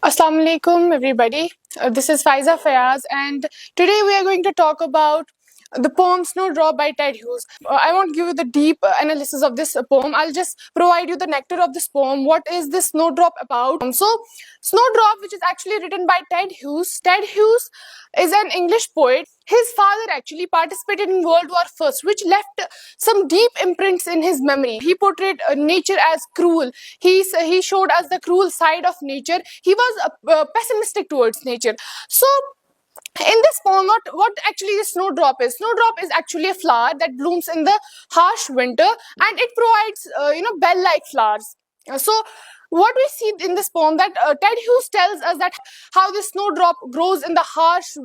Assalamu alaikum, everybody. This is Faiza Fayaz, and today we are going to talk about the poem Snowdrop by Ted Hughes. I won't give you the deep analysis of this poem. I'll just provide you the nectar of this poem. What is this Snowdrop about? Snowdrop, which is actually written by Ted Hughes. Ted Hughes is an English poet. His father actually participated in World War I, which left some deep imprints in his memory. He portrayed nature as cruel. He showed us the cruel side of nature. He was pessimistic towards nature. So in this poem, what actually the snowdrop is? Snowdrop is actually a flower that blooms in the harsh winter, and it provides bell-like flowers. So what we see in this poem, that Ted Hughes tells us that how the snowdrop grows in the harsh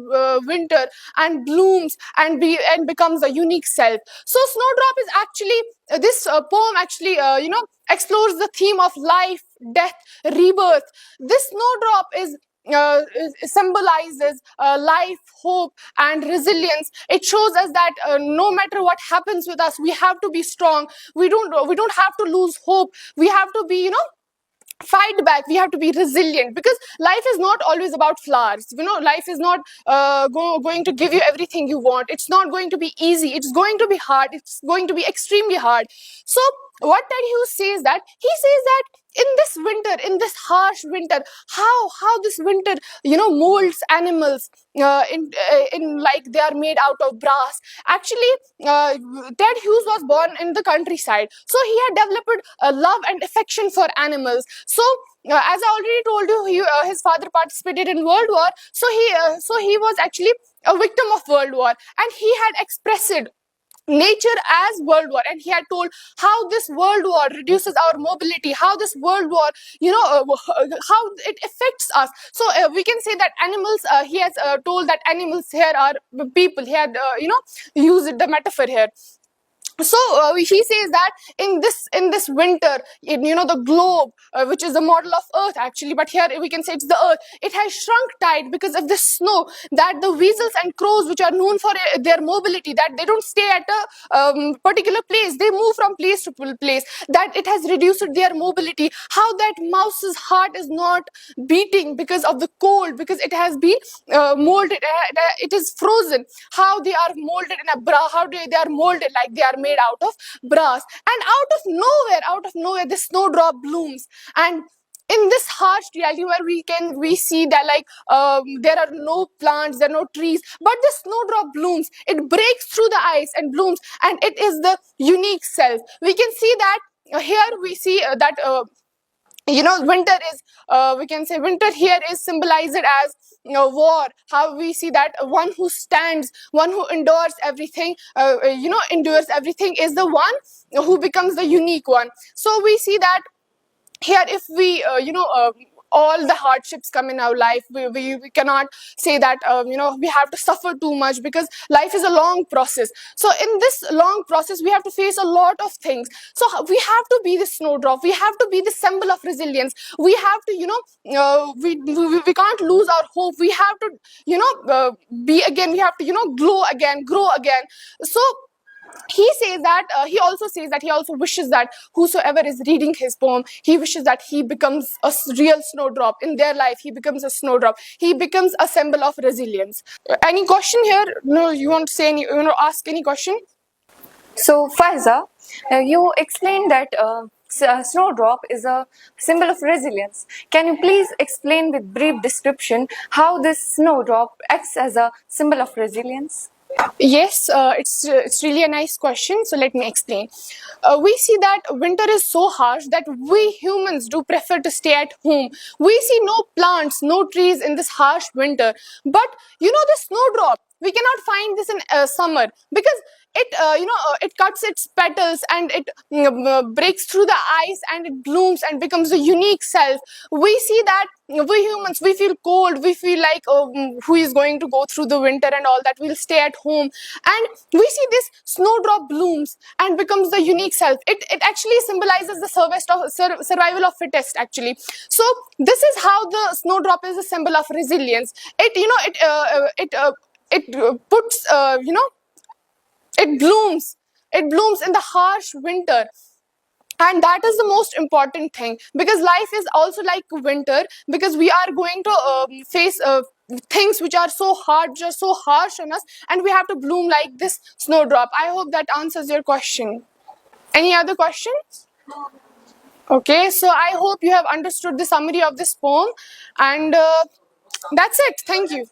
winter and blooms and becomes a unique self. So snowdrop is actually this poem actually explores the theme of life, death, rebirth. This snowdrop is symbolizes life, hope, and resilience. It shows us that no matter what happens with us, we have to be strong. We don't have to lose hope. We have to be fight back. We have to be resilient, because life is not always about flowers. Life is not going to give you everything you want. It's not going to be easy. It's going to be hard. It's going to be extremely hard. So what Ted Hughes says, that he says that in this winter, in this harsh winter, how this winter molds animals in like they are made out of brass. Actually, Ted Hughes was born in the countryside, so he had developed a love and affection for animals. So as I already told you, his father participated in World War, so he was actually a victim of World War, and he had expressed nature as world war, and he had told how this world war reduces our mobility, how this world war how it affects us. So we can say that animals, he has told that animals here are people. He had used the metaphor here. So he says that in this winter, the globe, which is the model of earth actually, but here we can say it's the earth, it has shrunk tight because of the snow, that the weasels and crows, which are known for their mobility, that they don't stay at a particular place, they move from place to place, that it has reduced their mobility. How that mouse's heart is not beating because of the cold, because it has been molded, it is frozen. How they are molded in a bra, how they are molded like they are made out of brass, and out of nowhere the snowdrop blooms. And in this harsh reality, where we see that like there are no plants, there are no trees, but the snowdrop blooms, it breaks through the ice and blooms, and it is the unique self. We can see that here we see that winter is, we can say winter here is symbolized as war. How we see that one who stands, one who endures everything, endures everything, is the one who becomes the unique one. So we see that here, if we all the hardships come in our life, we cannot say that we have to suffer too much, because life is a long process. So in this long process, we have to face a lot of things. So we have to be the snowdrop, we have to be the symbol of resilience. We have to we can't lose our hope. We have to be again, we have to glow again, grow again. So he also says that he also wishes that whosoever is reading his poem, he wishes that he becomes a real snowdrop in their life. He becomes a snowdrop, he becomes a symbol of resilience. Any question here? No, you want to say any, ask any question? So, Faiza, you explained that snowdrop is a symbol of resilience. Can you please explain with brief description how this snowdrop acts as a symbol of resilience? Yes, it's really a nice question. So let me explain. We see that winter is so harsh that we humans do prefer to stay at home. We see no plants, no trees in this harsh winter. But the snowdrop, we cannot find this in summer, because it cuts its petals, and it breaks through the ice, and it blooms and becomes a unique self. We see that we humans, we feel cold, we feel like who is going to go through the winter and all that, we'll stay at home. And we see this snowdrop blooms and becomes the unique self. It actually symbolizes the survival of fittest actually. So this is how the snowdrop is a symbol of resilience. It puts it blooms in the harsh winter, and that is the most important thing, because life is also like winter, because we are going to face things which are so hard, which are so harsh on us, and we have to bloom like this snowdrop. I hope that answers your question. Any other questions? Okay, so I hope you have understood the summary of this poem, and that's it. Thank you.